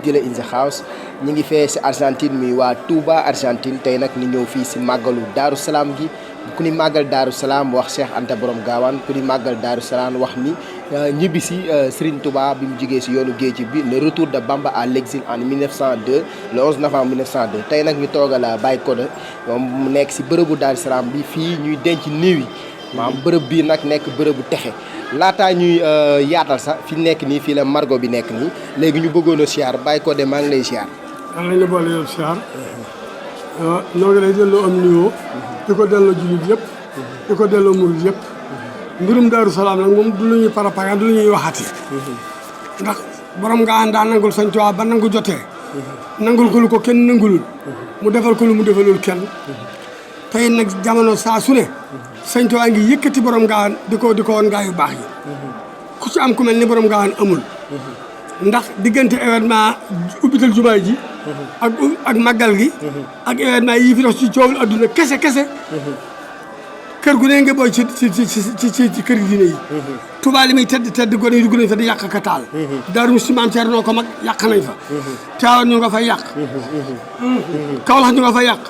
jëlee in the house ñi ngi fee si Argentine muy waa Touba Argentine tey nag ñu ñëw fii si màggalu Daaru Salaam gi ku ni màggal Daaru Salaam wax Cheikh Anta Borom Gaawaan ku ni màggal Daaru Salaam wax ni ñibbi si Serigne Touba bi mu jugee si yoonu géej bi le retour de Bamba à l'exil en 1902 le 11 novembre 1902 tey nag ñu toogal Baye Coda moom mu nekk si bërëbu Daaru Salaam bi fii ñuy denc néew yi maanaam bërëb bii nag nekk bërëbu texe laataa ñuy yaatal sax fi nekk nii fii la margo bi nekk nii léegi ñu bëggoon a siyaar Baye Coda maa ngi lay siyaar. maa ngi lay boole yow siyaar noo ngi lay delloo am nuyoo di ko delloo jullit yëpp di ko delloo murid yëpp mbirum Daaru Salaam nag moom du lu ñuy parapara du lu ñuy waxati ndax borom nga ànd daa nangul Sëñ Tuubaa ba nangu jotee nangul ko lu ko kenn nangulul mu defal ko lu mu defalul kenn tey nag jamono saa su ne Sëñ Tuubaa ngi yëkkati borom gaawaan di ko woon gaa yu baax yi ku ci am ku mel ni borom gaawaan amul ndax diggante événement ubbital jumaay ji ak màggal gi ak événement yii fi dox ci coowul adduna kese kër gu ne nga booy ci kër diine yi Touba li muy tedd gone yi dugg nañ fa di yàq ka taal Daaru Musti Maam Cerno ko mag yàq nañ fa Tiwaawan ñu nga fay yàq Kawlax ñu nga fay yàq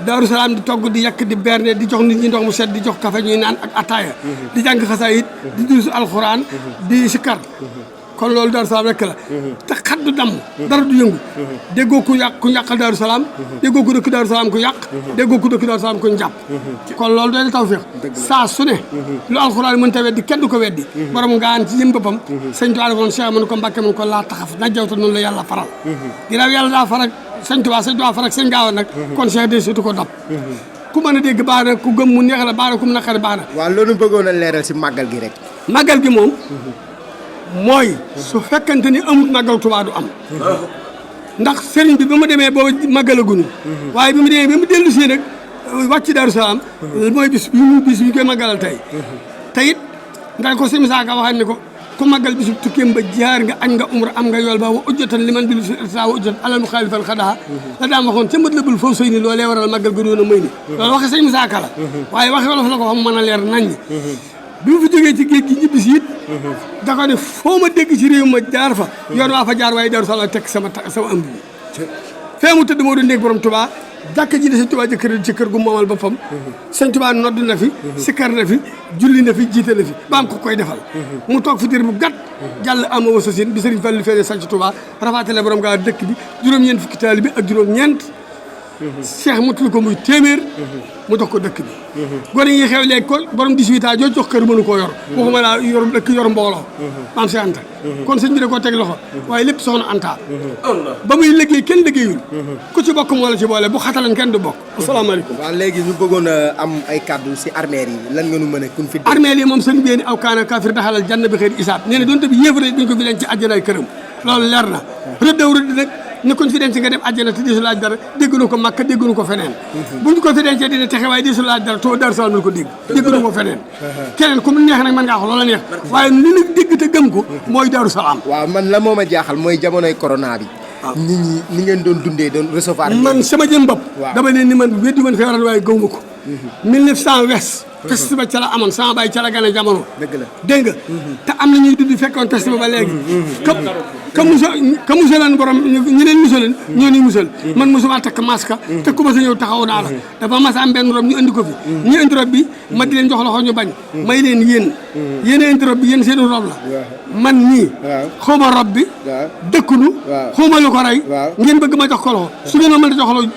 Daaru Salaam di togg di yàq di berne di jox nit ñi ndox mu set di jox kafe ñuy naan ak ataaya di jàng xasaayit di durusu alxuraan di sikkar kon loolu Daaru Salaam rek la te xat du damm dara du yëngu déggoo ku yàqal Daaru Salaam déggoo ku dëkk Daaru Salaam ku yàq déggoo ku dëkk Daaru Salaam ku njàpp kon loolu doy na tawfeex saa su ne lu alxuraan mën ta weddi kenn du ko weddi borom ngaan ci lim boppam Sëñ Tuubaa defoon Cheikh mën ko Mbàkke mën ko laa taxaf na jawta noonu la yàlla faral ginnaaw yàlla daa faral Sëñ Tuubaa faral seen gaaw nag kon Cheikh de surtout ko dab ku mën a dégg baax na ku gëm mu neex la baax na ku mu naqari baax na waaw loolu bëggoon a leeral si màggal gi rek màggal gi moom mooy su fekkante ni amut màggal Tuubaa du am ndax sëriñ bi ba mu demee booba màggalaguñu waaye bi mu demee ba mu dellu si nag wàcc Daaru Salaam mooy bis bi koy màggalal tey te it nga ko sëñ Musaa Ka waxal ne ko ku màggal bisu tukkeem ba jaar nga añ nga umra am nga yool ba wa ujjatan li man bi sa wa ujjatan alal mu xaalifal xadaa la daam waxoon ca mbët la bul foofu sëy ni loolee waral màggal ga doon a may ni loolu waxe sëñ Musaa Ka la waaye waxe wolof la ko xam mën a leer naññ bi mu fi jógee ci géej gi ñibbi si it da ko ne foo ma dégg ci réew ma jaar fa yoon waa fa jaar waaye Daaru Salaam tekk sama ëmb bi fee mu tëdd moo doon néeg borom Touba jàkka ji de Sëñ Tuubaa ci kër gu moomal boppam Sëñ Tuubaa nodd na fi sikkar na fi julli na fi jiite na fi ba am ko koy defal mu toog fi diir bu gàtt jàll ama wa sasin bi Sëriñ Fallu feeñee Sëñ Tuubaa rafaatale borom gaa dëkk bi juróom-ñeent fukki taalibe bi ak juróom-ñeent Cheikh mu tudd ko muy téeméer mu jox ko dëkk bi gone yi xew léegi ko borom 18 ans joo jox kër mënu koo yor waxuma laa yor dëkk yor mbooloo maam Cheikh Anta kon sëñ bi da koo teg loxo waaye lépp soxna Anta ba muy liggéey kenn liggéeyul ku ci bokk moo la ci boole bu xatalan kenn du bokk asalaamaaleykum waaw léegi ñu bëggoon a am ay kaddu si armeel yi lan nga nu mën a kun fi armeel yi moom sëñ bi ni aw kaana kaafir daxalal janna bi xëy isaab nee na doon te bi yéefare duñ ko fi denc ci àjjanaay këram loolu leer na rëddaw rëdd nag ni kuñ fi denc nga dem àjjana te disu laaj dara dégguñu ko Makka dégguñu ko feneen buñ ko fi dencee dina texe waaye disu laaj dara to Daaru Salaam ko dégg dégguñu ko feneen keneen ku mu neex nag mën ngaa wax loola neex waaye li nag dégg te gëm ko mooy Daaru Salaam waaw man la moo ma jaaxal mooy jamonoy corona bi nit ñi ni ngeen doon dundee doon recevoir man sama jëm bopp dama leen ni man weddi woon feebaran waaye gëw ma ko 1900 wes peste ba ca la amoon sama baay ca la gane jamono dëgg la dégg nga te am na ñuy dudd fekkoon peste ba léegi ka musalan borom ñi leen musalan ñoo ni musal man mosuma takk masque te ku ma sa ñëw taxaw naa la dafa mas am benn rob ñu indi ko fi ñu indi rob bi ma di leen jox loxo ñu bañ may leen yéen indi rob bi yéen seen rob la man nii xawma rob bi dëkkunu xawma lu ko rey ngeen bëgg ma jox ko loxo su ngeen ma mën a jox loxo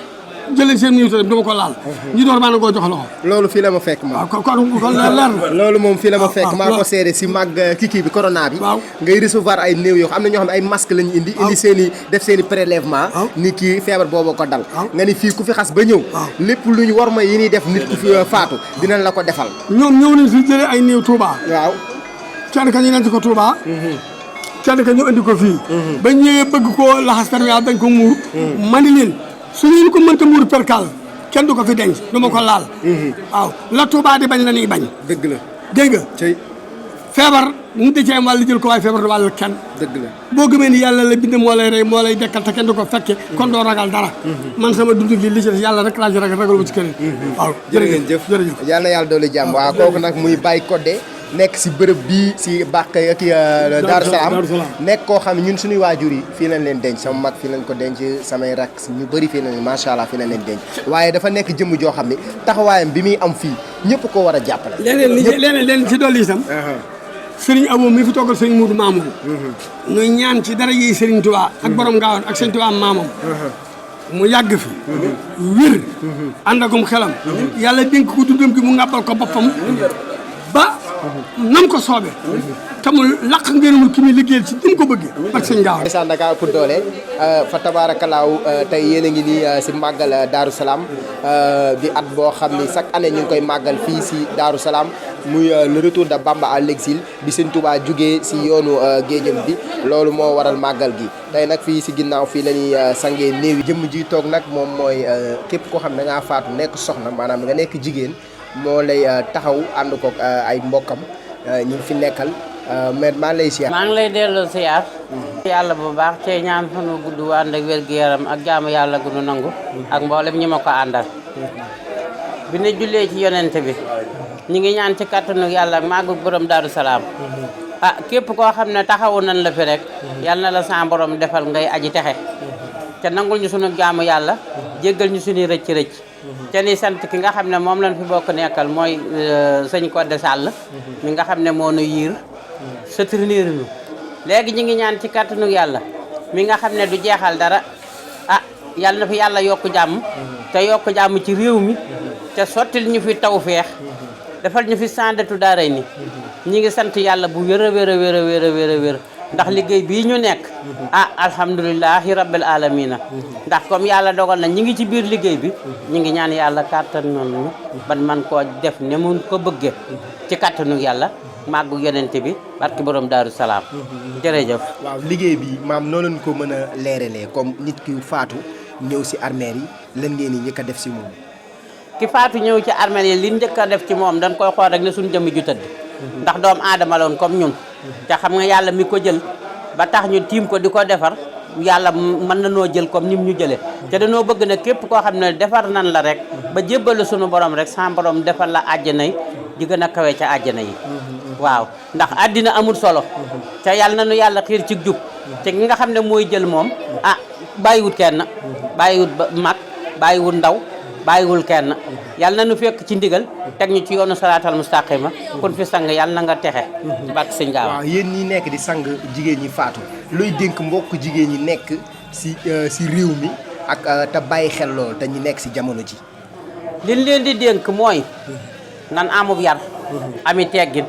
jëlee seen ministre dama ko laal ñu door maa na koo jox loxo loolu fii la ma fekk moom waaw kon leer na loolu moom fii la ma fekk maa ko seede si mag kii bi corona bi ngay recevoir ay néew yoo xam am na ñoo xam ne ay masque lañu indi seen i def seen i prélèvement ni kii feebar boobu ko dal nga ni fii ku fi xas ba ñëw lépp lu ñu war ma yi ñuy def nit ku fi faatu dinañ la ko defal ñoom ñëw nañ fi jëlee ay néew Touba waaw kenn ka ñu nent ko Touba kenn ka ñu indi ko fii ba ñëwee bëgg koo laxas perméa dañ ko muur mani leen su ngeen ko mënta muur perkal kenn du ko fi denc du ma ko laal waaw la Touba di bañ la ñuy bañ dëgg la dégg nga feebar nit da cee am wàll jël ko waaye feebar du wàll kenn dëgg la boo gëmee ni yàlla la bind moo lay rey moo lay dekkal te kenn du ko fekke kon doo ragal dara man sama dund gi li ci des yàlla rek laa ci ragal ma ci keneen waaw jërëjëf yàlla na yàlla doole jàmm waaw kooku nag muy Baye Codé nekk si bërëb bii si bàq ak Daaru Salaam nekk koo xam ne ñun suñuy waajur yi fii lañ leen denc sama mag fii lañ ko denc samay rak ñu bëri fii lañ macha allah fii lañ leen denc waaye dafa nekk jëmm joo xam ne taxawaayam bi muy am fii ñëpp ko war a jàppale leneen ci dolli itam Serigne Abo mi fi toogal Serigne Moudou Mamoun ñuy ñaan ci dara yi Serigne Touba ak borom Gaawaan ak Serigne Touba maamam mu yàgg fi wér ànd akum xelam yàlla dénk ko dundam gi mu ngàbbal ko boppam ba nam ko soobee te mu laq ngeenamul ki muy liggéeyal ci ni ko bëggee ak sëñ Gaaw ndeysaan Dakar pour doole fa tabaarakalaaw tey yéen a ngi nii si màggal Daaru Salaam di at boo xam ni chaque année ñu ngi koy màggal fii si Daaru Salaam muy le retour de Bamba à l'exil bi sëñ Touba jugee si yoonu géejëm bi loolu moo waral màggal gi tey nag fii si ginnaaw fii la ñuy sangee néew yi jëmm ji toog nag moom mooy képp koo xam ne da ngaa faatu nekk soxna maanaam nga nekk jigéen moo lay taxaw ànd ko ay mbokkam ñu fi nekkal mais maa lay siyaar. maa ngi lay delloo siyaar. yàlla bu baax cee ñaan fanu gudd ànd ak wér-gu-yaram ak jaamu yàlla gu nu nangu. ak mboolem ñi ma ko àndal. bi ne jullee ci yonent bi ñu ngi ñaan ci kattanu yàlla ak màggu borom Daaru Salaam. ah képp koo xam ne taxawu nañ la fi rek. yal na la sa borom defal ngay aji texe. te nangul ñu sunu jaamu yàlla. jéggal ñu suñuy rëcc-rëcc. te ni sant ki nga xam ne moom lañ fi bokk nekkal mooy sëñ Codé Sall mi nga xam ne moo nu yiir soutenir ñu léegi ñu ngi ñaan ci kàttanu yàlla mi nga xam ne du jeexal dara ah yàlla na fi yàlla yokk jàmm te yokk jàmm ci réew mi te sottil ñu fi tawfeex defal ñu fi sandatu daaray ni ñi ngi sant yàlla bu wér a wér a wér a wér a wér a wér ndax liggéey bii ñu nekk ah alhamdulilahi rabbil alamina ndax comme yàlla dogal na ñi ngi ci biir liggéey bi ñi ngi ñaan yàlla kàttan noonu ban man koo def ne mun ko bëgge ci kàttanu yàlla màggu yonente bi barki borom Daaru Salaam jërëjëf waaw liggéey bi maam noo leen ko mën a leeralee comme nit ki faatu ñëw si armeel yi lan ngeen di njëkk a def si moom ki faatu ñëw ci armeel yi li njëkk a def ci moom dañ koy xool rek ne suñu jëmm ju tëdd ndax doomu aadama loon comme ñun te xam nga yàlla mi ko jël ba tax ñu tiim ko di ko defar yàlla mën na noo jël comme nim ñu jëlee te dañoo bëgg ne képp koo xam ne defar nan la rek ba jébbalu suñu borom rek sa borom defar la àjjana yi di gën a kawe ca àjjana yi waaw ndax àddina amul solo te yàlla na nu yàlla xiir ci jub te ki nga xam ne mooy jël moom ah bàyyiwut kenn bàyyiwut mag bàyyiwut ndaw bàyyiwul kenn yàlla na nu fekk ci ndigal teg ñu ci yoonu salaatal mustaqima kon fi sang yàlla na nga texe bàkk sëñ Gaaw waaw yéen ñi nekk di sang jigéen ñi faatu luy dénk mbokk jigéen ñi nekk si réew mi ak te bàyyi xel lool te ñu nekk si jamono ji liñ leen di dénk mooy nan amub yar ami teggin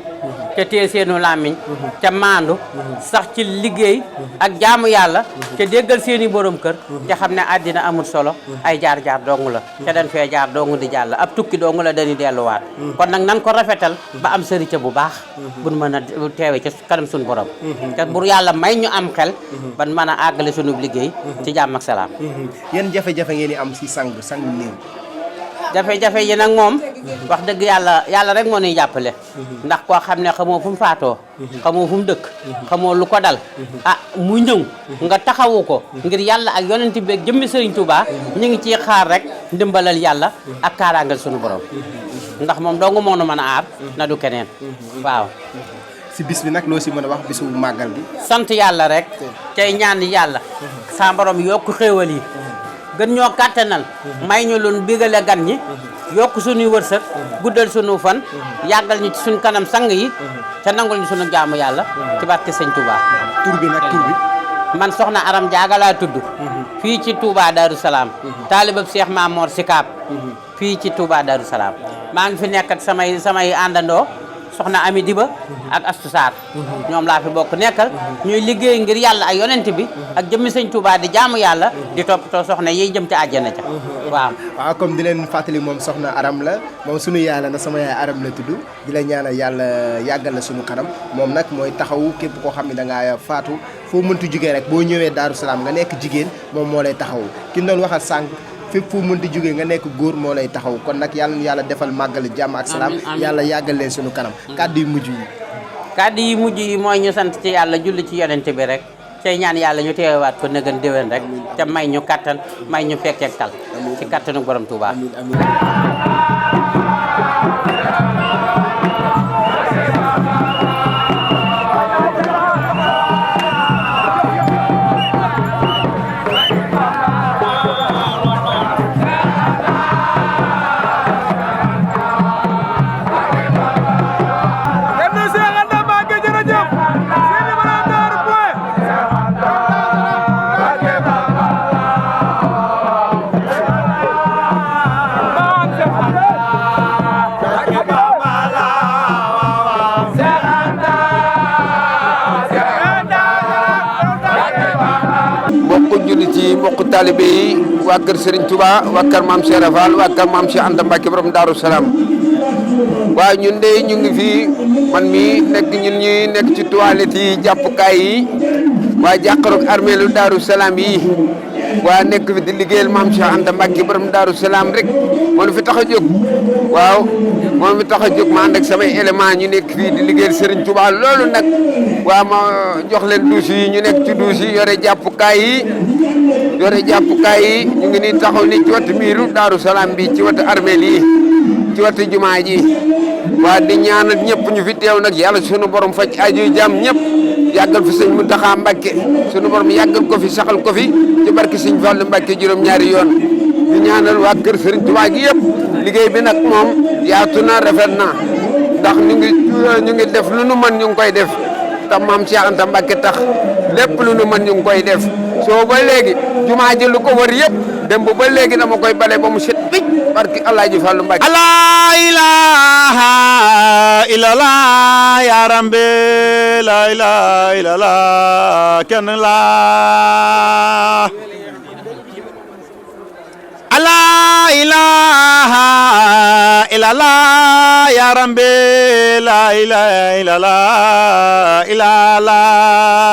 te tee seenu làmmiñ te maandu sax ci liggéey ak jaamu yàlla te déggal seeni borom kër te xam ne àddina amul solo ay jaar-jaar dong la te dañ fee jaar dong di jàll ab tukki dong la dañuy delluwaat kon nag nan ko rafetal ba am sëriñ bu baax buñ mën a teewe ci kanam suñu borom te bur yàlla may ñu am xel ban mën a àggale suñu liggéey ci jàmm ak salaam yan jafe-jafe ngeen di am si sang néew jafe-jafe yi nag moom wax dëgg yàlla rek moo ñuy jàppale ndax koo xam ne xamoo fu mu faatoo xamoo fu mu dëkk xamoo lu ko dal ah mu ñëw nga taxawu ko ngir yàlla ak yonent bi ak jëmmi Sëriñ Tuubaa ñu ngi ciy xaar rek ndimbalal yàlla ak kaaraangal sunu borom ndax moom dong moo nu mën a aar na du keneen waaw si bis bi nag loo si mën a wax bisu màggal bi. sant yàlla rek tey ñaan yàlla sa borom yokk xéewal yi gën ñoo kàttanal may ñu lun bigale gan ñi yokk suñuy wërsëg guddal suñu fan yàggal ñu ci suñ kanam sang yi te nangul ñu suñu jaamu yàlla ci barke Sëñ Touba. tur bi nag tur bi. man soxna Aram Jaaga laa tudd fii ci Touba Darou Salaam taalibab Cheikh Mamor Sikaab fii ci Touba Darou Salaam maa ngi fi nekk ak samay àndandoo soxna Ami Diba ak Astu Sarr ñoom laa fi bokk nekkal ñuy liggéey ngir yàlla ak yonent bi ak jëmmi Sëñ Touba di jaamu yàlla di toppatoo soxna yiy jëm ci àjjana ca waaw comme di leen fàttali moom soxna Aram la moom sunu yaay la na sama yaay Aram la tudd di la ñaanal yàlla yàggal la sunu kanam moom nag mooy taxawu képp koo xam ne da ngaa faatu foo mënti jugee rek boo ñëwee Darou Salaam nga nekk jigéen moom moo lay taxawu ki ñu doon waxal sànq fépp fu mënti jógee nga nekk góor moo lay taxaw kon nag yàlla defal màggal jàmm ak salaam yàlla yàggal leen sunu kanam kàddu yu mujj yi kàddu yi mujj yi mooy ñu sant ci yàlla julli ci yonent bi rek tey ñaan yàlla ñu teewaat ko nëgën déwén rek te may ñu kattan may ñu fekkeek tal ci kattanu borom Touba. mbokk taalibe yi waa kër Serigne Touba waa kër maam Cheikh Rafal waa kër maam Cheikh Anta Mbacke borom Darou Salaam waaw ñun de ñu ngi fii man mi nekk ñun ñuy nekk ci toilette yi jàppukaay yi waa jàkkaarloog armeelu Darou Salaam yi waa nekk fi di liggéeyal maam Cheikh Anta Mbacke borom Darou Salaam rek moo fi tax a jóg waaw moo fi tax a jóg ma ànd ak samay élément ñu nekk fii di liggéeyal Serigne Touba loolu nag waa ma jox leen douche yi ñu nekk ci douche yi yore jàppukaay yi ñu ngi nii taxaw ni ci wetu miiru Darou Salaam bi ci wetu armeel yi ci wetu jumaa ji waa di ñaanal ñëpp ñu fi teew nag yàlla sunu borom faj aju jàmm ñëpp yàggal fi sëñ Mountakha Mbacké sunu borom yàggal ko fi saxal ko fi ci barke sëñ Fallu Mbacké juróom-ñaari yoon di ñaanal waa kër Serigne Touba gi yëpp liggéey bi nag moom yaatu na rafet na ndax ñu ngi def lu nu mën ñu ngi koy def tax maam Cheikh Anta Mbacke tax lépp lu nu mën ñu ngi koy def soo ba léegi jumaa ji lu ko wër yëpp dem ba léegi dama koy bale ba mu set picc barki Alaaji Fallu Mbacke la ilaha illallah ya rambe la ilaha illallah kenn la la ilaha illallah ya rambe la ilaha illallah illallah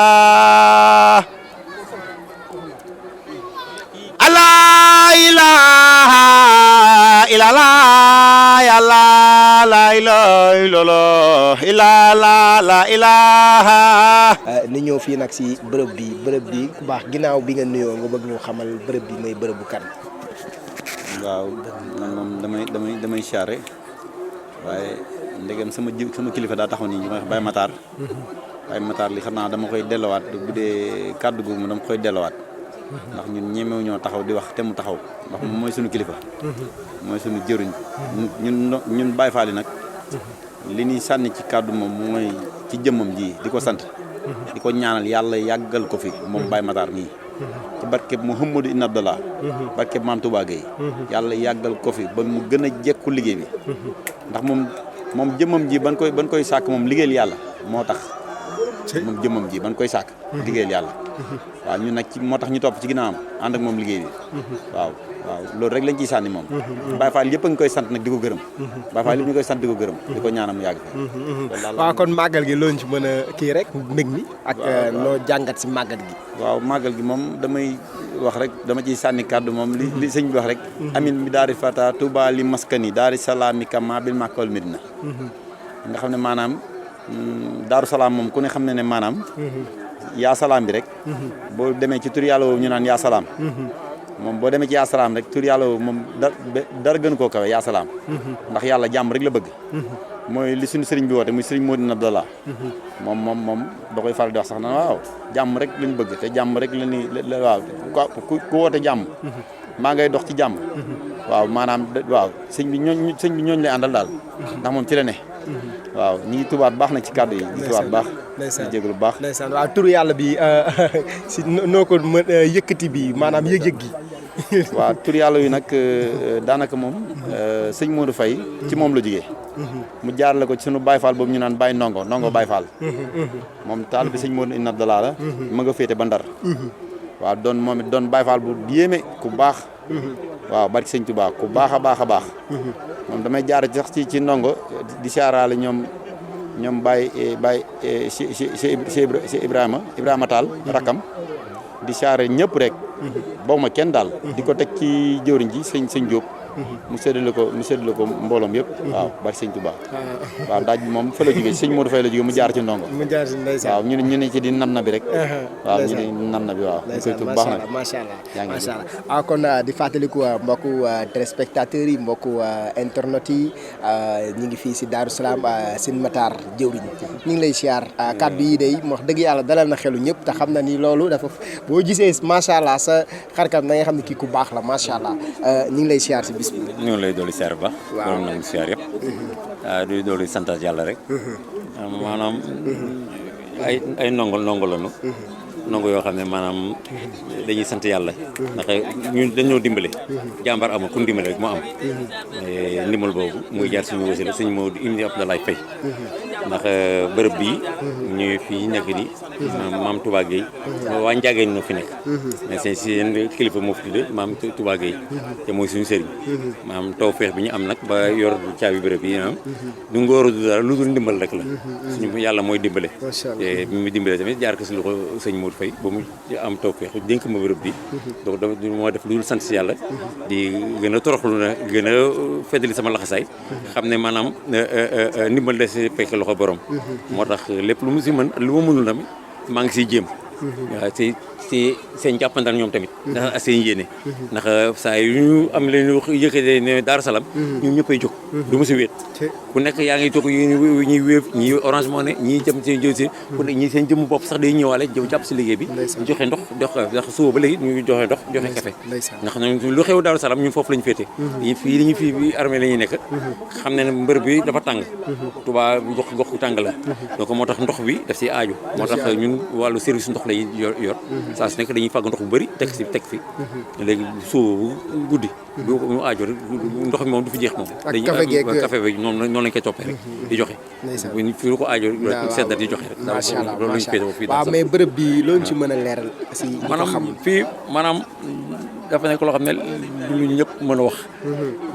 la ilaha illallah ya la ilaha illallah la ilaha ni ñëw fii nag si bërëb bi ku baax ginnaaw bi nga nuyoo nga bëgg ñu xamal bërëb bi mooy bërëb bu kan. waaw man moom damay siyaare waaye ndegem sama kilifa daa taxaw nii ñu koy wax Baye Matar. Baye Matar li xam naa dama koy dellowaat bu dee kàddu googu dama koy dellowaat. ndax ñun ñemewu ñoo taxaw di wax te mu taxaw ndax moom mooy suñu kilifa. mooy suñu jëriñ. ñun Baye Fall nag. li ñuy sànni ci kàddu moom mooy ci jëmmam ji di ko sant. di ko ñaanal yàlla yàggal ko fi moom Baye Matar mii. ci barkeb Mouhamadou Ibn Abdallah barkeb Maam Touba Gueye yàlla yàggal ko fi ba mu gën a jekku liggéey bi ndax moom jëmmam ji ban koy sàkk moom liggéeyal yàlla moo tax moom jëmmam ji ban koy sàkk liggéeyal yàlla waaw ñun nag moo tax ñu topp ci ginnaawam ànd ak moom liggéey bi waaw loolu rek lañ ciy sànni moom Baye Fall yëpp a ngi koy sant nag di ko gërëm Baye Fall yëpp ñu koy sant di ko gërëm di ko ñaanal mu yàgg fi waaw kon màggal gi loolu ci mën a kii rek mbég mi ak loo jàngat si màggal gi waaw màggal gi moom damay wax rek dama ciy sànni kàddu moom li sëñ bi wax rek amin mi daari fata Touba li maskani daari salaami kama bil Makka wal Medina nga xam ne maanaam Daaru Salaam moom ku ne xam ne ne maanaam yaa salaam bi rek boo demee ci tur yàlla woowu ñu naan yaa salaam moom boo demee ci yaa salaam rek tur yàlla woowu moom dara gën koo kawe yaa salaam ndax yàlla jàmm rek la bëgg mooy li suñu sëriñ bi woote muy sëriñ Modou Abdallah moom da koy faral di wax sax na waaw jàmm rek lañ bëgg te jàmm rek la ni waaw ku woote jàmm maa ngay dox ci jàmm waaw maanaam waaw sëñ bi ñooñ lay àndal daal ndax moom ci la ne waaw ñi ngi tubaat baax nag ci kàddu yi di tubaat baax di jégalu baax ndeysaan waaw turu yàlla bi si noo ko mën yëkkati bi maanaam yëg-yëg gi waaw tur yàlla wi nag daanaka moom sëñ Modou Faye ci moom la jógee mu jaarale ko ci sunu Baye Fall boobu ñu naan Baye Ndongo Baye Fall moom taal bi sëñ Modou Abdallah la ma nga féete ba Ndar waaw moom it doon Baye Fall bu yéeme ku baax waaw barki sëñ Touba ku baax a baax a baax moom damay jaar sax ci ndongo di siyaaraale ñoom Baye Cheikh Ibrahima Tall rakkam di siyaare ñëpp rek boo ma kenn daal di ko teg ci jëwriñ ji sëñ Diop mu séddale ko mbooloom yëpp waaw bari sëñ Touba waaw daaj bi moom fa la jógee sëñ Modou Faye la jógee mu jaar ci ndongo waaw ñu ne ci di nam na bi rek waaw ñu di nam na bi waaw ñu koy tudd baax na macha allah waaw kon di fàttaliku mbokku téléspectateurs yi mbokku internet yi ñu ngi fii si Daaru Salaam Sëñ Matar jëwriñ ñu ngi lay siyaar kàddu yi day wax dëgg yàlla dalal na xelu ñëpp te xam na ni loolu dafa boo gisee macha allah sa xarkam da nga xam ne kii ku baax la macha allah ñu ngi lay siyaar si bis bi ñu ngi lay dooli siyaar bu baax borom nangu siyaar yëpp di dooli santaat yàlla rek maanaam ay ndongo lañu ndongo yoo xam ne maanaam dañuy sant yàlla ndax ñun dañoo dimbale jàmbar amul ku dimbale rek moo am ndimbal boobu muy jaar suñu wasila sëñ Modou Ibn Abdoulaye Faye ndax bërëb bii ñu fii nekk ni maam Touba Gueye waa Ndiagéen ñoo fi nekk mais seen kilifa moo fi tudd maam Touba Gueye te mooy suñu sëriñ maam tawfeex bi ñu am nag ba yor caabi bërëb yi du ngóor du dara lu dul ndimbal rek la suñu yàlla mooy dimbale te bi mu dimbale tamit jaar ko si loxo sëñ Modou Faye ba mu am tawfeex dénk ma bërëb bi donc moo def lu dul sant si yàlla di gën a toroxlu na gën a feddali sama laxasaay xam ne maanaam ndimbal de si fekk loxo borom moo tax lépp lu mu si mën lu ma mënul tamit maa ngi siy jéem waaw si seen jàppandal ñoom tamit ndax seen yéene ndax saa yu ñu am leen yëkkatee ne Daaru Salaam ñun ñëppay jóg du ma si wéet ku nekk yaa ngi jóg ñuy wéef ñii Orange Money ñii jëm seen jëw si ku nekk ñii seen jëmm bopp sax day ñëwaale jëw jàpp si liggéey bi joxe ndox ndax suba ba léegi ñu joxe ndox joxe café ndax lu xew Daaru Salaam ñun foofu lañu féete fii li ñu fii armée la ñuy nekk xam ne mbër bi dafa tàng Touba gox tàng la donc moo tax ndox bi daf si aaju moo tax ñun wàllu service ndox la yor saa su nekk dañuy fàgg ndox bu bëri teg fi léegi suba guddi du mu aajo rek ndox mi moom du fi jeex moom café bi noonu lañ koy toppee rek di joxe fi lu ko aajo seddat di joxe rek macha allah loolu lañu féetewoo fii waaw mais bërëb bi loolu ci mën a leeral si maanaam fii maanaam dafa nekk loo xam ne lu ñëpp mën a wax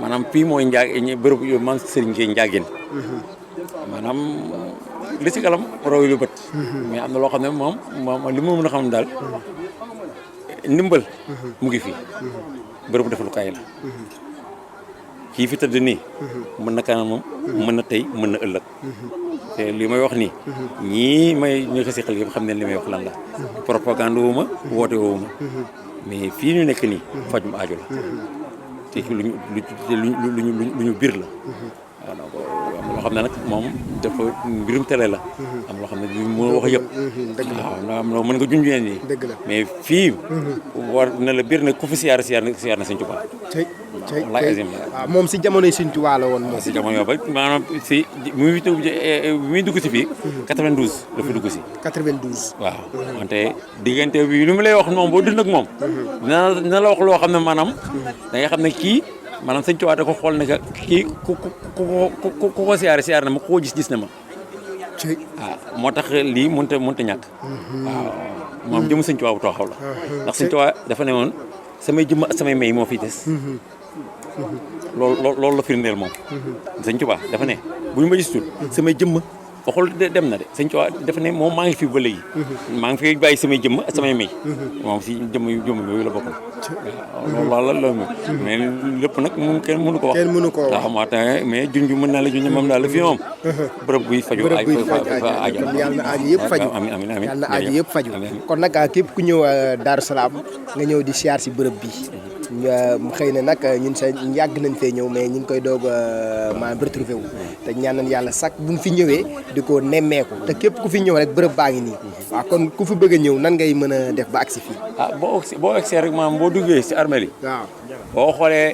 maanaam fii mooy bërëb yo man sëriñ Gueye Ndiagéen maanaam li ci kalam raw lu bët mais am na loo xam ne moom li ma mën a xam ne daal ndimbal mu ngi fii bërëbu defalukaay la kii fi tëdd nii mën na kanam moom mën na tey mën na ëllëg te li may wax nii ñii ñu ko siqal yëpp xam ne li may wax lan la propagande wu ma woote woowu ma mais fii ñu nekk nii fajum aajo la te lu ñu biir la waaw am loo xam ne nag moom dafa mbirum télé la am loo xam ne du mën wax yëpp waaw am loo mën nga junjee nii mais fii war na la biir na ku fi siyaar na Sëñ Tuubaa waaw moom si jamonoy Sëñ Tuubaa la woon moom si jamono yoo ba maanaam si muy dugg si fii 92 la fi dugg si 92 waaw wante diggante bi lu mu lay wax moom boo dund ak moom dina la wax loo xam ne maanaam da nga xam ne kii maanaam Sëñ Tuubaa da ko xool ne que kii ku ko siyaare na ma ku ko gis na ma moo tax lii mënut a ñàkk waaw moom jëm sëñ Tuubaa bu taxaw la ndax sëñ Tuubaa dafa ne woon samay jëmm ak samay may moo fi des loolu la firndeel moom sëñ Tuubaa dafa ne bu ñu ma gisul samay jëmm waxul dem na de sëñ Tuubaa dafa ne moom maa ngi fi ba léegi maa ngi fi bàyyi samay jëmm ak samay may moom si jëmm yooyu la bokk loolu la mais lépp nag kenn mënu ko wax waaw moo tax mais junj mën naa la junj moom daal la fii moom bërëb buy faju aajo yàlla na aajo yëpp faju amiin yàlla na aajo yëpp faju kon nag képp ku ñëw Daaru Salaam nga ñëw di siyaar si bërëb bi xëy na nag ñun sa yàgg nañ fee ñëw mais ñu ngi koy doog maanaam retrouvé wu te ñaan nañ yàlla sax buñ fi ñëwee di ko nemmeeku te képp ku fi ñëw rek bërëb baa ngi nii waaw kon ku fi bëgg a ñëw nan ngay mën a def ba agsi fii boo agsee rek maanaam boo duggee si armeel yi waaw boo xoolee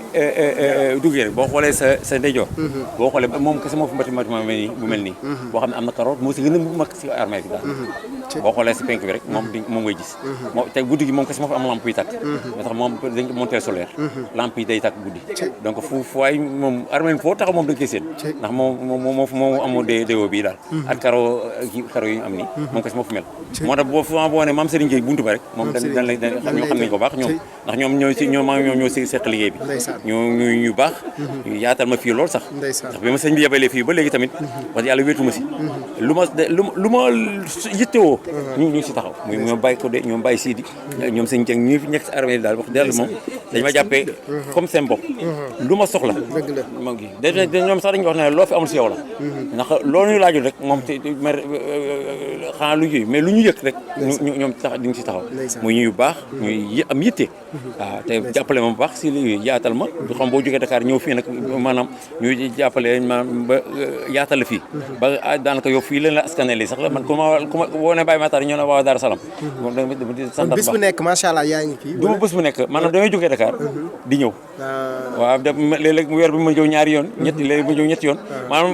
duggee rek boo xoolee sa ndeyjoor boo xoolee moom kese moo fi bâtiment bu mel nii boo xam ne am na karoot moo si gën a mag si armeel bi daal boo xoolee si penk bi rek moom ngay gis moo te guddi gi moom kese moo fi am lampe yi tàkk moo tax moom dañ ko monter solaire lampe yi day tàkk guddi donc fu waay moom armeel foo taxaw moom da nga koy seen ndax moom amoo déo bii daal ak karo yi ñu am nii moom kese moo fi mel moo tax boo ne maam Serigne Gueye buntu ba rek moom dañ lay ñoo xam nañ ko baax ñoom ndax ñoom ñoo si seq liggéey bi ñu baax ñu yaatal ma fii lool sax ndax bi ma sëñ bi yebalee fii ba léegi tamit wax yàlla wéetu ma si lu ma yittewoo ñu ngi si taxaw muy ñoom bàyyi ko de ñoom bàyyi Sidi ñoom sëñ Dieng ñi fi nekk si armée daal wax dëgg moom dañ ma jàppee comme seen bopp lu ma soxla moom gi ñoom sax dañuy wax ne loo fi amul si yow la ndax loolu ñu laajul rek moom xanaa lu yooyu mais lu ñu yëg rek ñoom tax di nga si taxaw muy ñuy baax ñuy am yitte waaw te jàppale ma bu baax si li yaatal ma du xam boo jógee Dakar ñëw fii nag maanaam ñuy jàppale maanaam ba yaatal la fii ba daanaka yow fii leen la askanale sax la man ku ma boo ne Baye Matar ñoo ne waa Daaru Salaam moom dama di sant bis bu nekk macha allah yaa ngi fii du bés bu nekk maanaam damay jógee Dakar di ñëw waaw léeg-léeg weer bi ma ñëw ñaari yoon léeg-léeg ma ñëw ñetti yoon maanaam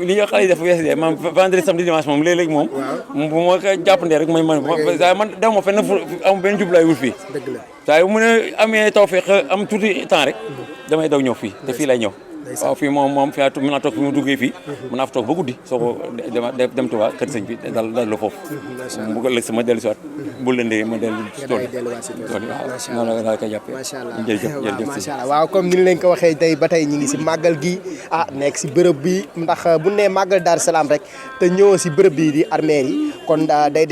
li nga xale yi def wees de maanaam vendredi samedi dimanche moom léeg-léeg moom bu ma ko jàppandee rek man dew ma fenn am benn jublaay wul fii saa yu mu ne amee tawfeex am tuuti temps rek damay daw ñëw fii te fii lay ñëw waaw fii moom fi mën naa toog fi mu duggee fii mën naa fa toog ba guddi soo ko dem Tuubaa kër sëñ bi dal la foofu bu ko ëllëg sama dellu si waat bu lëndee ma dellu si tool yi waaw noonu la koy jàppee jërëjëf macha allah waaw comme ni ñu leen ko waxee tey ba tey ñu ngi si màggal gi nekk si bërëb bi ndax bu nee màggal Daaru Salaam rek te ñëwoo si bërëb bi di armeel yi kon day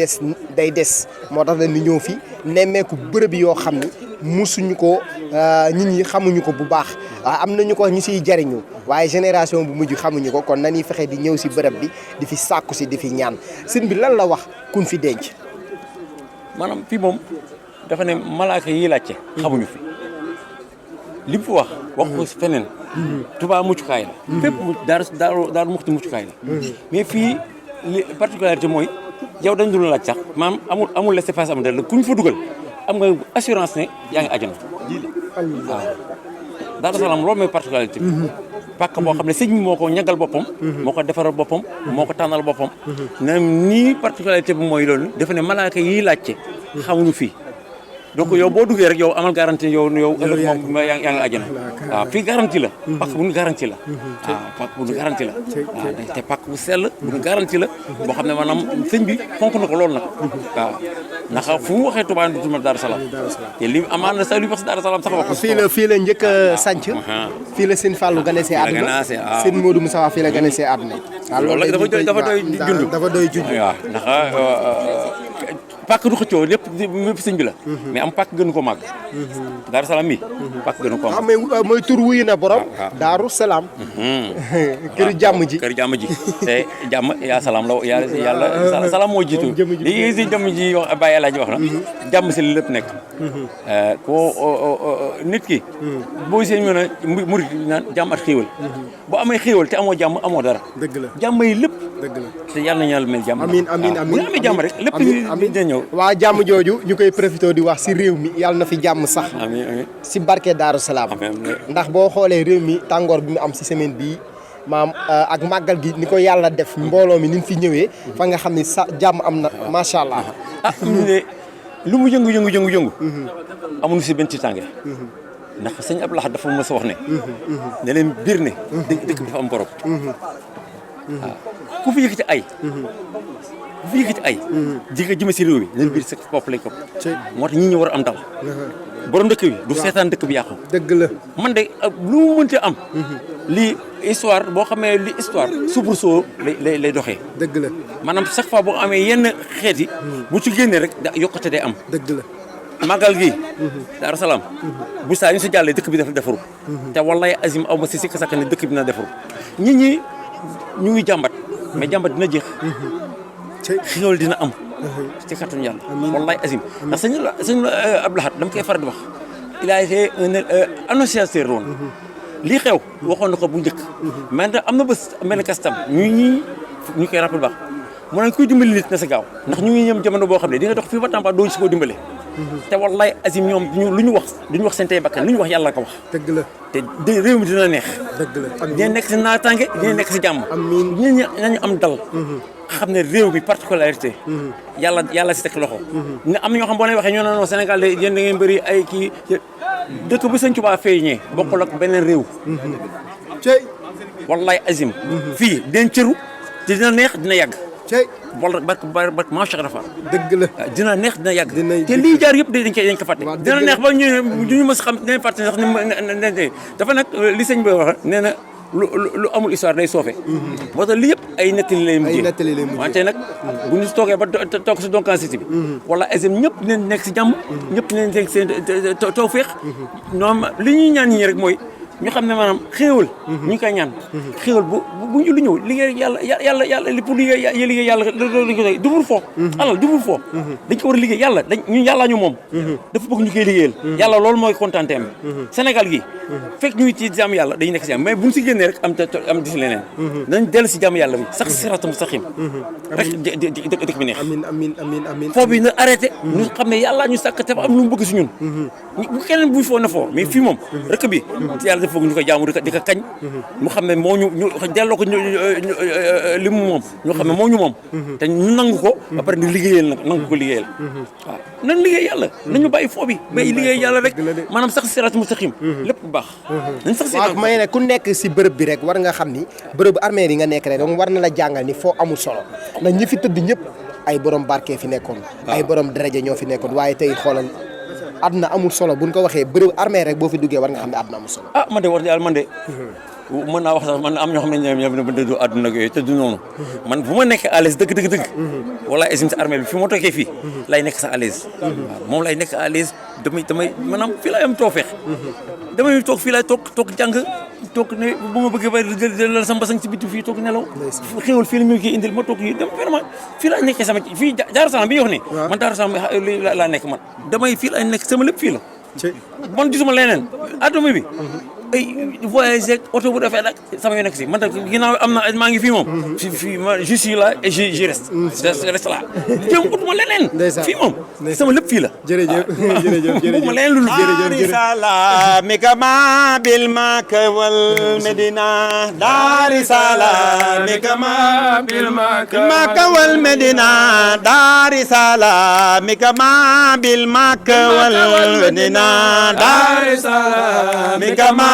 des moo tax dañu ñëw fi nemmeeku bërëb yoo xam ni musuñu ko nit ñi xamuñu ko bu baax am nañu ko ñu siy jariñu waaye génération bu mujj xamuñu ko kon nañuy fexe di ñëw si bërëb bi di fi sàkku si di fi ñaan sëñ bi lan la wax kun fi denc maanaam fii moom dafa ne malaaka yi laajte xamuñu fi li mu fi wax ko si feneen Tuubaa muccukaay la fépp daaru muxti muccukaay la mais fii li particularité mooy yow dañ dul laaj sax maanaam amul laissez-passer amul dara ku ñu fa dugal am nga assurance ne yaa ngi àjjana waaw Daaru Salaam loolu mooy particularité bi pàkk boo xam ne sëñ bi moo ko ñagal boppam moo ko defaral boppam moo ko tànnal boppam na nii particularité bi mooy loolu dafa ne malaaka yi laajte xamuñu fii donc yow boo duggee rek yow amal garantie yow ëllëg moom yaa ngi àjjana waaw fii garantie la pàkk bu ñu garantie la waaw pàkk bu ñu garantie la waaw te pàkk bu sell bu ñu garantie la boo xam ne maanaam sëñ bi fonk na ko loolu nag waaw ndax fu mu waxee Tuubaa du tudd Daaru Salaam te li amaan na sax lu wax Daaru Salaam sax wax fii la njëkk a sànc fii la sëñ Fallou ganesee àdduna sëñ Modou Moussa fii la ganesee àdduna waaw loolu dafa doy junj waaw ndax pàkk du xëccoo lépp sëñ bi la mais am pàkk gënu ko màgg Daaru Salaam mi pàkk gënu ko màgg mais mooy tur wuyu na borom Daaru Salaam kër jàmm ji te jàmm yaa salaam la yàlla salaam moo jiitu li si jàmm ji wax Baye Alaaji wax na jàmm si li lépp nekk nit ki boo seen mën a murit naan jàmm at xéewal boo amee xéewal te amoo jàmm amoo dara jàmm yi lépp te yàlla nañu yàlla mel jàmm amiin bu ñu amee jàmm rek lépp dina ñëw waa jàmm jooju ñu koy profité di wax si réew mi yàlla na fi jàmm sax si barke Daaru Salaam ndax boo xoolee réew mi tàngoor bi mu am si semaine bii maam ak màggal gi ni ko yàlla def mbooloo mi ni mu fi ñëwee fa nga xam ne sa jàmm am na macha allah lu mu yëngu amuñu si benn ci tànge ndax sëñ Abdou Lahad dafa mës a wax ne leen biir ne dëkk bi dafa am borom waaw ku fi yëkkati ay ku fi yëkkati ay ji nga jëme si réew mi leen biir sa bopp lañ ko moo tax ñi ñu war a am dal borom dëkk bi du seetaan dëkk bi yàqu dëgg la man de lu mu mënti am lii histoire boo xamee li histoire soubresaut lay doxee dëgg la maanaam chaque fois boo amee yenn xeet yi bu ci génnee rek da yokkate day am dëgg la màggal gi Daaru Salaam bu saa ñu si jàllee dëkk bi dafa defaru te wallahi azim aw ma si sikk sakk ne dëkk bi na defaru nit ñi ñu ngi jàmbat mais jàmbat dina jeex loolu dina am ci kàttanu yàlla wallahi azim ndax sëñ Abdou Lahad dama koy faral di wax il a été un annonciateur woon lii xew waxoon na ko bu njëkk mais am na bés mel ni kastam ñu koy rappel baax mu ne kuy dimbali nit na sa gaaw ndax ñu ngi ñëm jamono boo xam ne di nga dox fii ba Tamba doo si koo dimbale te wallahi azim ñoom lu ñu wax duñu wax seen tey bakkan lu ñu wax yàlla ko wax dëgg la te réew mi dina neex dëgg la dina nekk si naataange dina nekk si jàmm ñi nañu am dal xam ne réew mi particularité yàlla si teg loxo ne am na ñoo xam boo leen waxee ñoo non Sénégal de yéen da ngeen bëri ay kii dëkk bu Sëñ Tuubaa feeñee bokkul ak beneen réew wallahi azim fii den cëru te dina neex dina yàgg wala barke macha Allah dëgg la dina neex dina yàgg te lii jaar yëpp dañ ko fàtte dina neex ba ñu mës xam dinañ fàtte sax ne dafa nag li sëñ bi wax nee na lu amul histoire day soofe moo tax lii yëpp ay nettali lay mujjee wante nag bu ñu toogee ba toog si Donkan City bi wala azim ñëpp dinañ nekk si jàmm ñëpp dinañ nekk seen tawfeex ñoom li ñuy ñaan ñi rek mooy ñu xam ne maanaam xéewal ñu ngi koy ñaan xéewal bu ñu lu ñëw liggéey yàlla li pour liggéey yàlla duful foo alal duful foo dañ ko war a liggéey yàlla ñun yàlla ñu moom dafa bëgg ñu koy liggéeyal yàlla loolu mooy kontaanteem Sénégal gi fekk ñu ci jàmm yàlla dañuy nekk si jàmm mais buñ si génnee rek am di si leneen nañ dellu si jàmm yàlla bi sax si siraatal mustaqiim rek dëkk bi neex amiin foo bi na arrêté ñu xam ne yàlla ñu sàkk te am lu mu bëgg si ñun bu keneen buy foo na foo mais fii moom rek bi yàlla dafa bëgg ñu koy jaamu di ko kañ mu xam ne moo ñu delloo ko li mu moom ñu xam ne moo ñu moom te ñu nangu ko ba pare di liggéeyal nag nangu ko liggéeyal waaw nañ liggéey yàlla nañu bàyyi foo bi bay liggéey yàlla rek maanaam sax siraatal mustaqiim lépp bu baax nañ sax waaw may ne ku nekk si bërëb bi rek war nga xam ni bërëb armée yi nga nekk rek donc war na la jàngal ni foo amul solo ndax ñi fi tëdd ñëpp ay borom barke fi nekkoon ay borom daraja ñoo fi nekkoon waaye tey xoolal àdduna amul solo buñ ko waxee bërëb armée rek boo fi duggee war nga xam ne àdduna amul solo man de war na yàlla man de mën naa wax sax man am ñoo xam ne ñoom du àdduna ak yooyu te du noonu man bu ma nekk à l'aise dëgg wala esim sa armée bi fi ma toogee fii lay nekk sa à l'aise waaw moom lay nekk à l'aise damay maanaam fii laay am toofeex damay toog fii laay toog jàng toog ne bu ma bëggee ba jël sama basang ci biti fii toog nelaw xéwal fii la ñu koy indil ma toog yi dem vraiment fii laa nekkee sama fii Daaru Salaam bi ñu wax ni man Daaru Salaam laa nekk man damay fii laa nekk sama lépp fii la man gisuma leneen adduna bi ay voyage oto bu defee nag sama yoo nekk si man nag ginnaaw am na maa ngi fii moom fii je suis là et je reste là jéem utuma leneen fii moom sama lépp fii la jërëjëf utuma leneen lu Daari Salaam kama bil Makka wal Medina Daari Salaam kama bil Makka wal Medina Daari Salaam kama bil Makka wal Medina Daari Salaam kama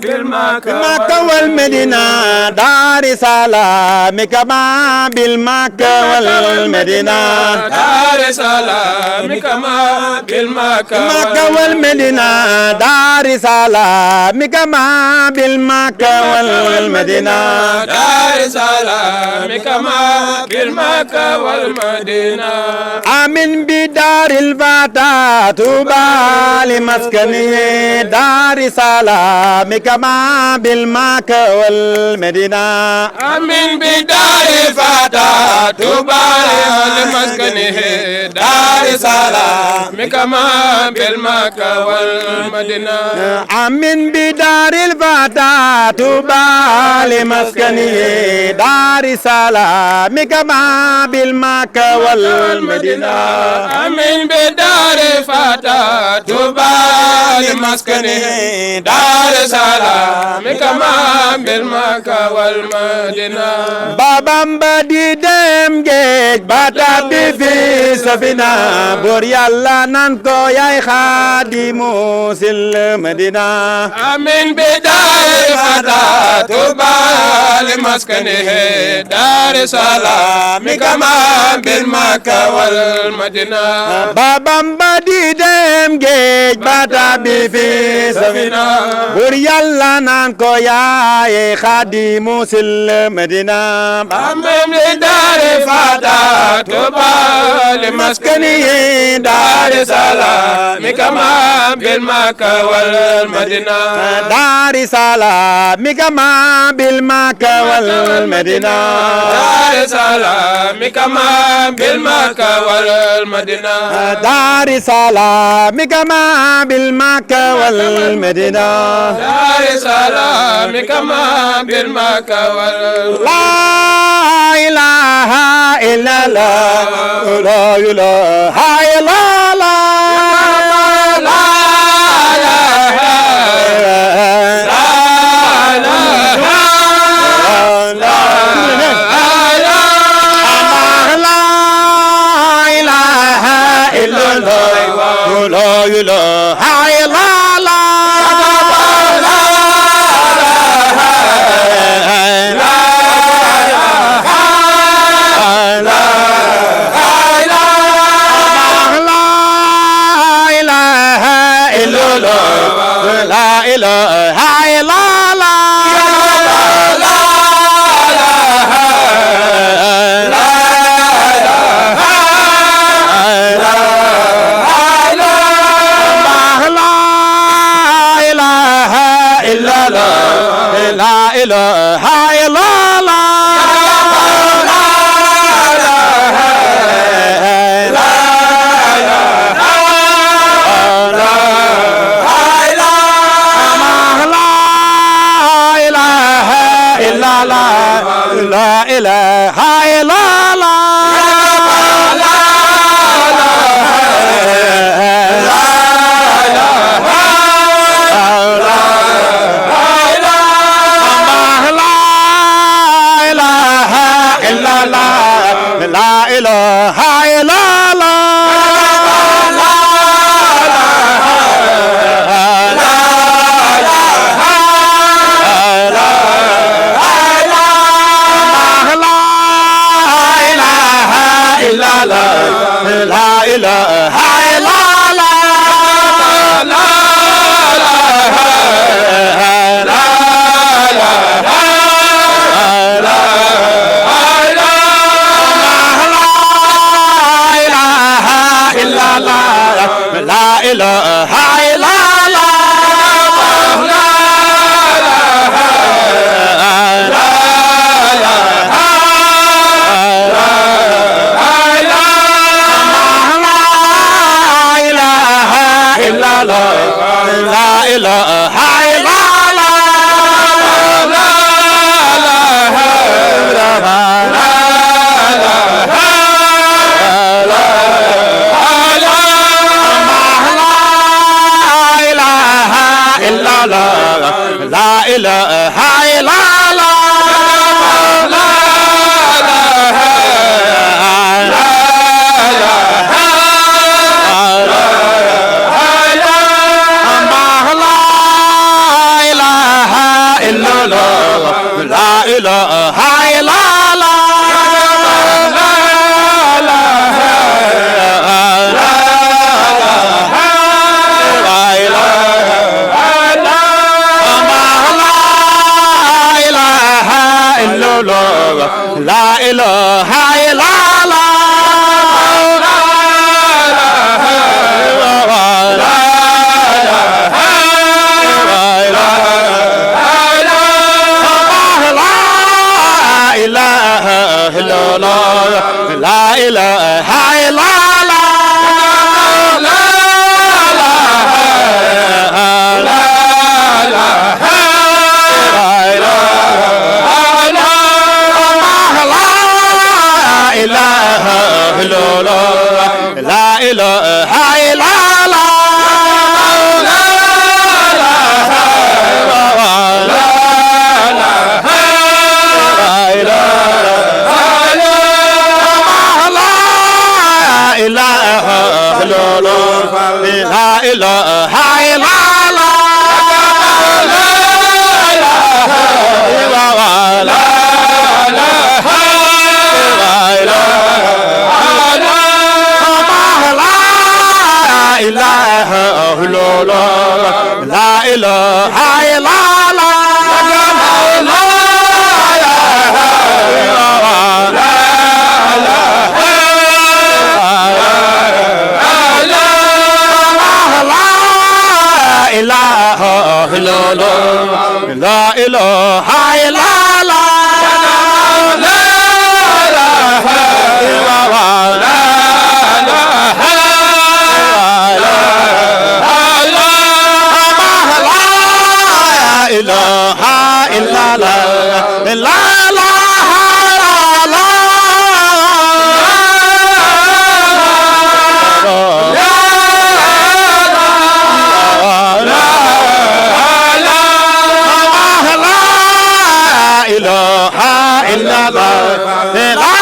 بالمكة والمدينة دار سلام كما بالمكة والمدينة دار سلام كما بالمكة والمدينة دار سلام كما بالمكة والمدينة دار سلام كما بالمكة والمدينة آمين بدار الفتى طوبى لمسكنه دار سلام كما بالمكة والمدينة آمين بدار الفتى طوبى لمسكنه دار سلام كما بالمكة والمدينة آمين بدار الفتى طوبى لمسكنه دار سلام كما بالمكة والمدينة آمين بدار الفتى طوبى لمسكنه دار سلام كما بالمكة والمدينة babam ba di dem géej ba tàbbi fi safina bur yàlla nan ko yaay xaadimu sil madina مدينة آمين بدار فتاة طوبى لمسكنه دار سلام كما بالمكة والمدينة بابا بدي دم جيج باتا بي سفينة وريالا نانكو يا خادم المدينة آمين بدار فتاة طوبى لمسكنه دار سلام كما بالمكة والمدينة دار سلام كما بالمكة والمدينة دار سلام كما بالمكة والمدينة دار سلام كما بالمكة والمدينة دار سلام كما بالمكة والمدينة لا إله إلا الله لا إله إلا الله لا إله إلا لا إله إلا الله إلا الله لا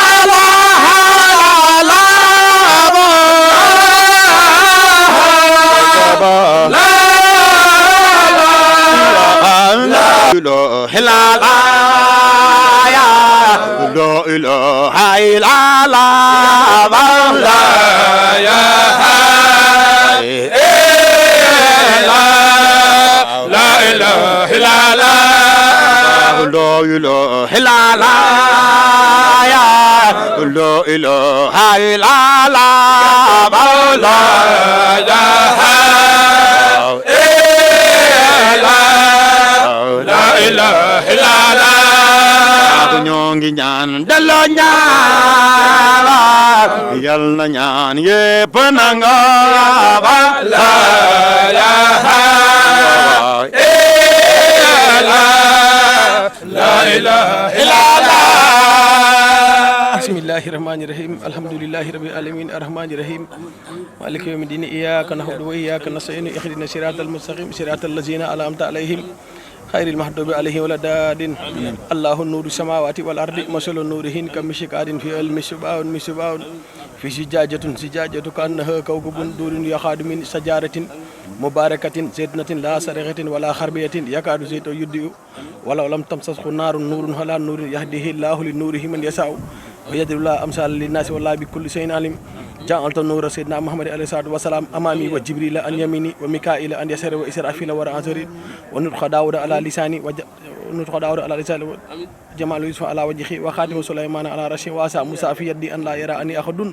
ñoo ngi ñaan delloo ñaan yal na ñaan yépp nanga ba la ilaha illallah bismillahi rahmani rahim alhamdulillahi rabbil alamin arrahmani rahim maliki yawmi din iyyaka na'budu wa iyyaka nasta'in ihdina siratal mustaqim siratal ladzina an'amta alaihim خير المحدوب عليه ولا داد الله نور السماوات والأرض مثل نوره كمشكاة في المصباح في زجاجة كأنها كوكب دور يخاد من شجرة مباركة زيتونة لا شرقة ولا غربية يكاد زيت يضيء ولو لم تمسسه نار نور على نور يهديه الله لنوره من يشاء ويضرب الله أمثال للناس والله بكل شيء عليم جعلت النور سيدنا محمد عليه الصلاة والسلام أمامي وجبريل أن يميني وميكائيل أن يساري وإسرافيل وراء ظهري ونطق داود على لساني جمال يوسف على وجهي وخاتم سليمان على رأسي وعصا موسى في يدي أن لا يرى أني أحد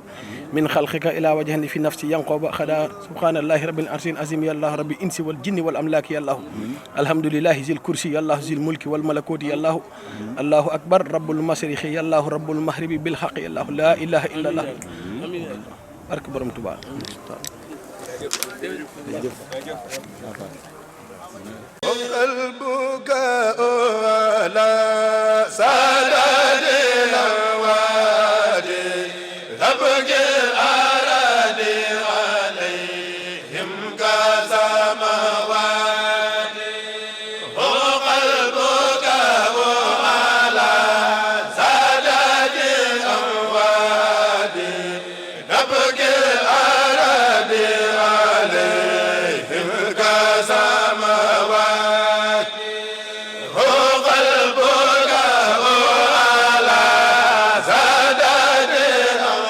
من خلقك إلى وجهني في نفسي ينقب خدا سبحان الله رب العرش العظيم يا الله رب الإنس والجن والأملاك يا الله الحمد لله ذي الكرسي يا الله ذي الملك والملكوت يا الله الله أكبر رب المشرق يا الله رب المغرب بالحق يا الله لا إله إلا الله barke borom Tuubaa قلبك على سداد الوادي تبكي الأراضي عليهم كسماوات وقلبك على سداد الوادي تبكي الأراضي عليهم كسماوات وقلبك على سداد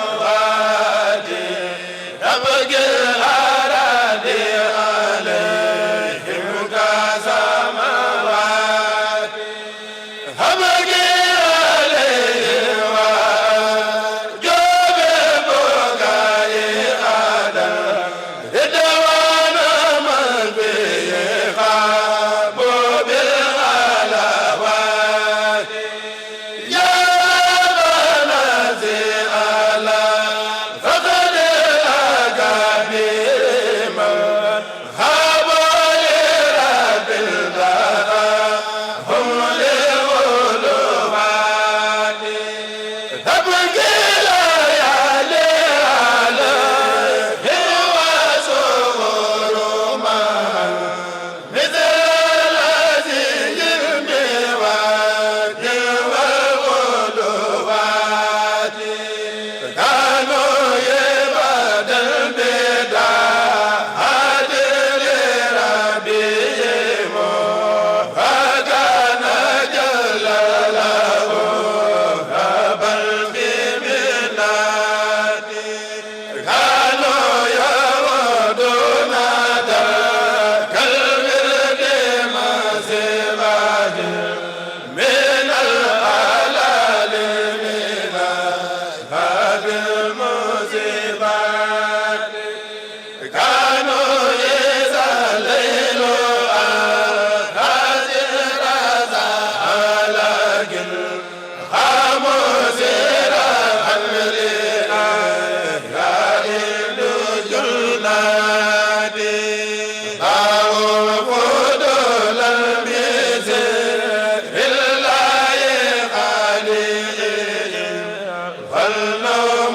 الوادي تبكي الأراضي عليهم كسماوات تبكي عليهم وجوب بكاء آدم رضوان من به خاب بالغلوات يا بناتي على فقد الأكابر من خاب لرب الدار هم للغلوات تبكي ليالي عليه وسرور من مثل الذي المواد والغلوات كانوا يبعد البداهات لربهم فكان جل له هبا بمنات كانوا يودون ذاك الورد مسيبه من الحلال من باب المصيبات كانوا إذا الليل أخذ رزا لكن خاموس الأمر يائل جلاتي أو فضل المسير الله خالق فالنور